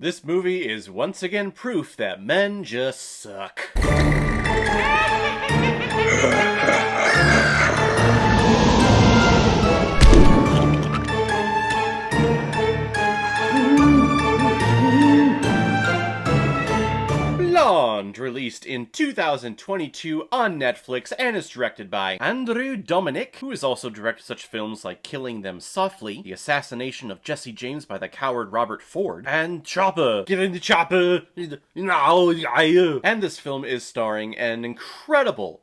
This movie is once again proof that men just suck. Blonde, released in 2022 on Netflix and is directed by Andrew Dominik, who has also directed such films like Killing Them Softly, The Assassination of Jesse James by the Coward Robert Ford, and Chopper. Get in the chopper! And this film is starring an incredible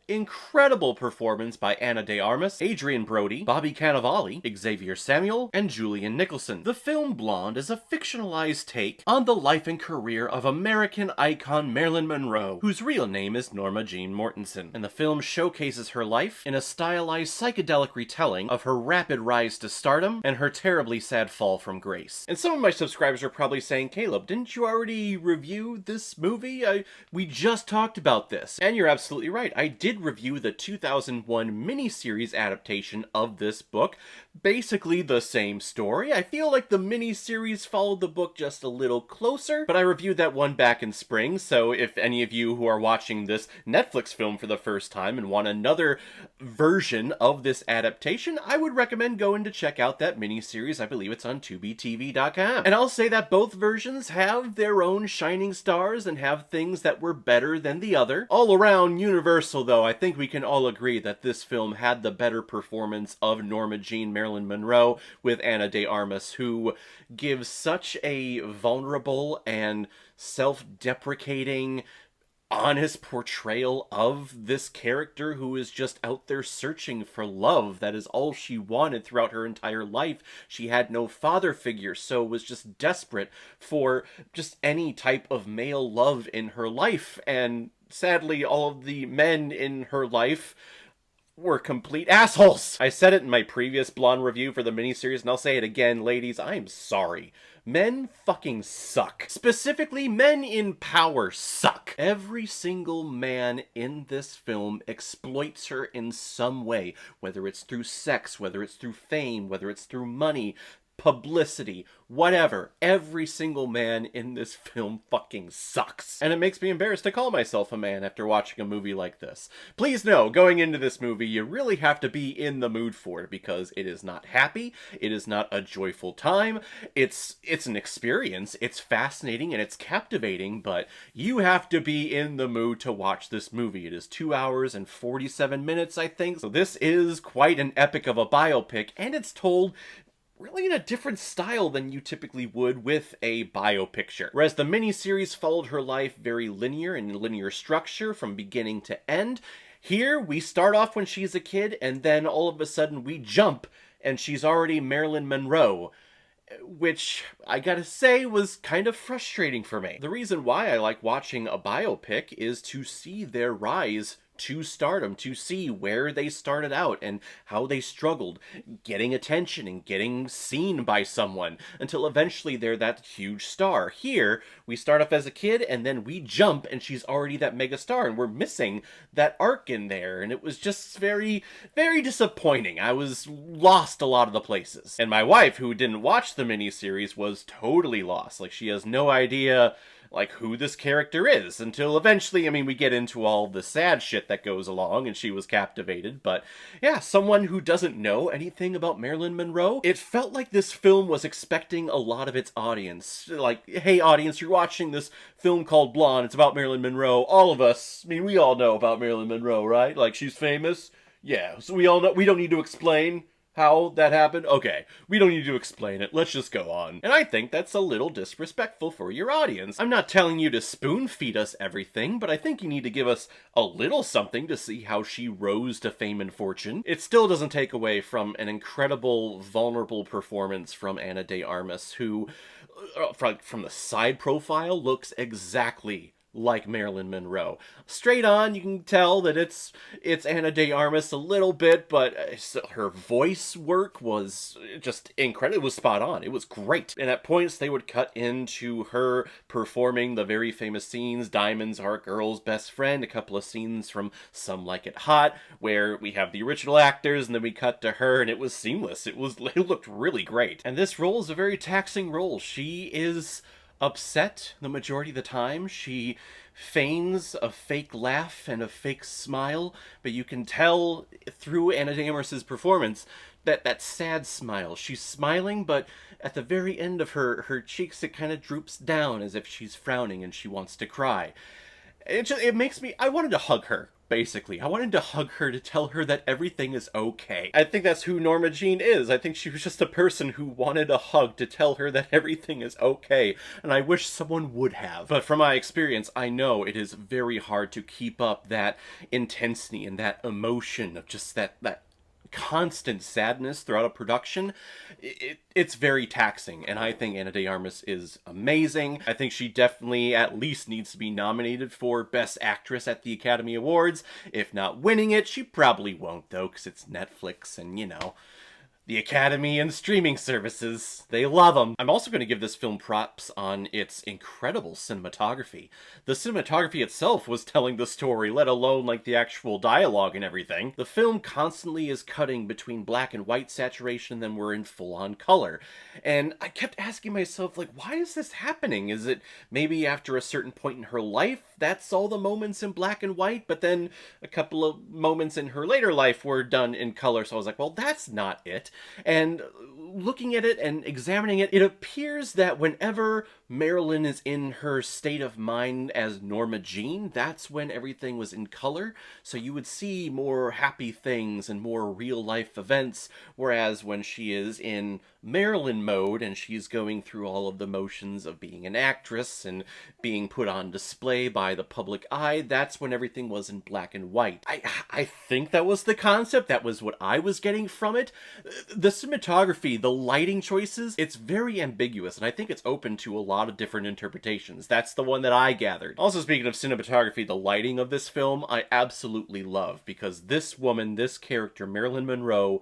performance by Ana de Armas, Adrian Brody, Bobby Cannavale, Xavier Samuel, and Julian Nicholson. The film Blonde is a fictionalized take on the life and career of American icon Marilyn Monroe, whose real name is Norma Jean Mortensen, and the film showcases her life in a stylized psychedelic retelling of her rapid rise to stardom and her terribly sad fall from grace. And some of my subscribers are probably saying, Caleb, didn't you already review this movie? We just talked about this. And you're absolutely right. I did review the 2001 miniseries adaptation of this book. Basically the same story. I feel like the miniseries followed the book just a little closer, but I reviewed that one back in spring, so if any of you who are watching this Netflix film for the first time and want another version of this adaptation, I would recommend going to check out that miniseries. I believe it's on TubiTV.com. And I'll say that both versions have their own shining stars and have things that were better than the other. All around Universal, though, I think we can all agree that this film had the better performance of Norma Jean Marilyn Monroe with Ana de Armas, who gives such a vulnerable and self-deprecating, honest portrayal of this character who is just out there searching for love. That is all she wanted throughout her entire life. She had no father figure, so was just desperate for just any type of male love in her life. And sadly, all of the men in her life were complete assholes. I said it in my previous Blonde review for the miniseries, and I'll say it again, ladies, I'm sorry. Men fucking suck. Specifically, men in power suck. Every single man in this film exploits her in some way, whether it's through sex, whether it's through fame, whether it's through money, publicity, whatever. Every single man in this film fucking sucks. And it makes me embarrassed to call myself a man after watching a movie like this. Please know, going into this movie, you really have to be in the mood for it, because it is not happy, it is not a joyful time, it's an experience, it's fascinating and it's captivating, but you have to be in the mood to watch this movie. It is 2 hours and 47 minutes, I think, so this is quite an epic of a biopic, and it's told really in a different style than you typically would with a biopicture. Whereas the miniseries followed her life very linear in linear structure from beginning to end, here we start off when she's a kid and then all of a sudden we jump and she's already Marilyn Monroe, which I gotta say was kind of frustrating for me. The reason why I like watching a biopic is to see their rise to stardom, to see where they started out and how they struggled getting attention and getting seen by someone until eventually they're that huge star. Here, we start off as a kid and then we jump and she's already that mega star, and we're missing that arc in there, and it was just very, very disappointing. I was lost a lot of the places. And my wife, who didn't watch the miniseries, was totally lost. Like, she has no idea like who this character is until eventually, I mean, we get into all the sad shit that goes along and she was captivated. But yeah, someone who doesn't know anything about Marilyn Monroe, it felt like this film was expecting a lot of its audience. Like, hey audience, you're watching this film called Blonde, it's about Marilyn Monroe. All of us, I mean, we all know about Marilyn Monroe, right? Like, she's famous. Yeah, so we all know, we don't need to explain how that happened? Okay, we don't need to explain it, let's just go on. And I think that's a little disrespectful for your audience. I'm not telling you to spoon-feed us everything, but I think you need to give us a little something to see how she rose to fame and fortune. It still doesn't take away from an incredible, vulnerable performance from Ana de Armas, who, from the side profile, looks exactly like Marilyn Monroe. Straight on, you can tell that it's Ana de Armas a little bit, but her voice work was just incredible. It was spot on. It was great. And at points, they would cut into her performing the very famous scenes, Diamonds Are a Girl's Best Friend, a couple of scenes from Some Like It Hot, where we have the original actors, and then we cut to her, and it was seamless. It looked really great. And this role is a very taxing role. She is upset the majority of the time. She feigns a fake laugh and a fake smile, but you can tell through Ana de Armas's performance that sad smile. She's smiling, but at the very end of her cheeks, it kind of droops down as if she's frowning and she wants to cry. It makes me, I wanted to hug her, basically. I wanted to hug her to tell her that everything is okay. I think that's who Norma Jean is. I think she was just a person who wanted a hug to tell her that everything is okay, and I wish someone would have. But from my experience, I know it is very hard to keep up that intensity and that emotion of just that constant sadness throughout a production. It's very taxing, and I think Ana de Armas is amazing. I think she definitely at least needs to be nominated for Best Actress at the Academy Awards. If not winning it, she probably won't though, because it's Netflix and, you know, the Academy and streaming services, they love them. I'm also going to give this film props on its incredible cinematography. The cinematography itself was telling the story, let alone like the actual dialogue and everything. The film constantly is cutting between black and white saturation, and then we're in full-on color. And I kept asking myself, like, why is this happening? Is it maybe after a certain point in her life, that's all the moments in black and white, but then a couple of moments in her later life were done in color, so I was like, well, that's not it. And looking at it and examining it, it appears that whenever Marilyn is in her state of mind as Norma Jean, that's when everything was in color. So you would see more happy things and more real-life events, whereas when she is in Marilyn mode and she's going through all of the motions of being an actress and being put on display by the public eye, that's when everything was in black and white. I think that was the concept. That was what I was getting from it. The cinematography, the lighting choices, it's very ambiguous, and I think it's open to a lot of different interpretations. That's the one that I gathered. Also, speaking of cinematography, the lighting of this film, I absolutely love, because this woman, this character, Marilyn Monroe,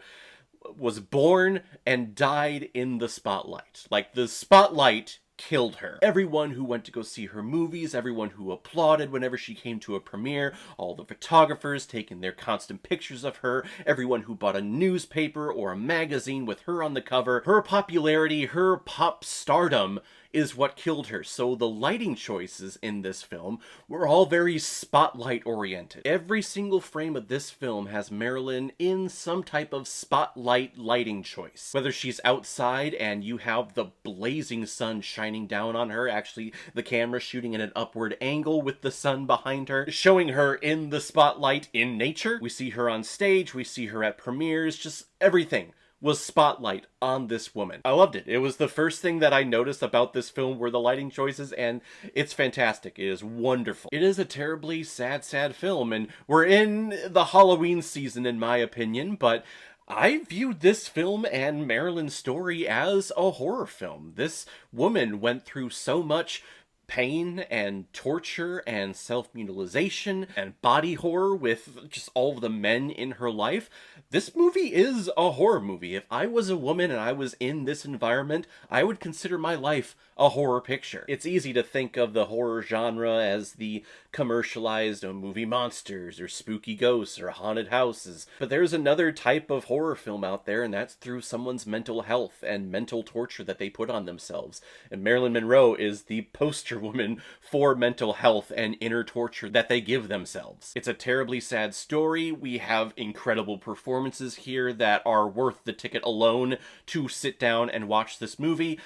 was born and died in the spotlight. Like, the spotlight killed her. Everyone who went to go see her movies, everyone who applauded whenever she came to a premiere, all the photographers taking their constant pictures of her, everyone who bought a newspaper or a magazine with her on the cover, her popularity, her pop stardom is what killed her. So the lighting choices in this film were all very spotlight oriented. Every single frame of this film has Marilyn in some type of spotlight lighting choice. Whether she's outside and you have the blazing sun shining down on her, actually the camera shooting at an upward angle with the sun behind her, showing her in the spotlight in nature. We see her on stage, we see her at premieres, just everything was spotlight on this woman. I loved it. It was the first thing that I noticed about this film were the lighting choices, and it's fantastic. It is wonderful. It is a terribly sad film, and we're in the Halloween season in my opinion, but I viewed this film and Marilyn's story as a horror film. This woman went through so much pain and torture and self-mutilation and body horror with just all of the men in her life. This movie is a horror movie. If I was a woman and I was in this environment, I would consider my life a horror picture. It's easy to think of the horror genre as the commercialized movie monsters or spooky ghosts or haunted houses, but there's another type of horror film out there, and that's through someone's mental health and mental torture that they put on themselves. And Marilyn Monroe is the poster woman for mental health and inner torture that they give themselves. It's a terribly sad story. We have incredible performances here that are worth the ticket alone to sit down and watch this movie.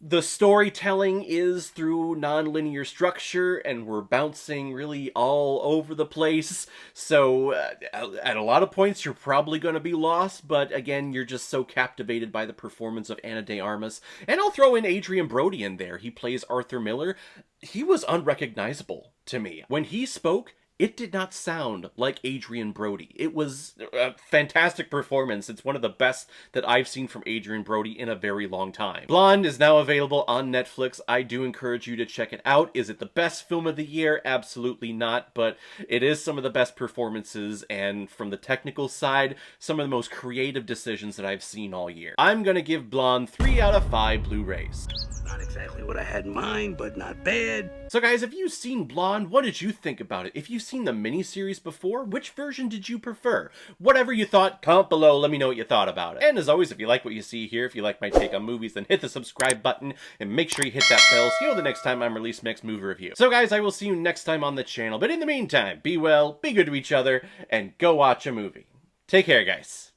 The storytelling is through non-linear structure, and we're bouncing really all over the place, so at a lot of points you're probably going to be lost, but again, you're just so captivated by the performance of Ana de Armas. And I'll throw in Adrien Brody in there. He plays Arthur Miller. He was unrecognizable to me. When he spoke, it did not sound like Adrien Brody. It was a fantastic performance. It's one of the best that I've seen from Adrien Brody in a very long time. Blonde is now available on Netflix. I do encourage you to check it out. Is it the best film of the year? Absolutely not, but it is some of the best performances, and from the technical side, some of the most creative decisions that I've seen all year. I'm gonna give Blonde 3 out of 5 Blu-rays. Not exactly what I had in mind, but not bad. So guys, if you've seen Blonde, what did you think about it? If you've seen the miniseries before, which version did you prefer? Whatever you thought, comment below, let me know what you thought about it. And as always, if you like what you see here, if you like my take on movies, then hit the subscribe button, and make sure you hit that bell so you know the next time I'm releasing my next movie review. So guys, I will see you next time on the channel, but in the meantime, be well, be good to each other, and go watch a movie. Take care, guys.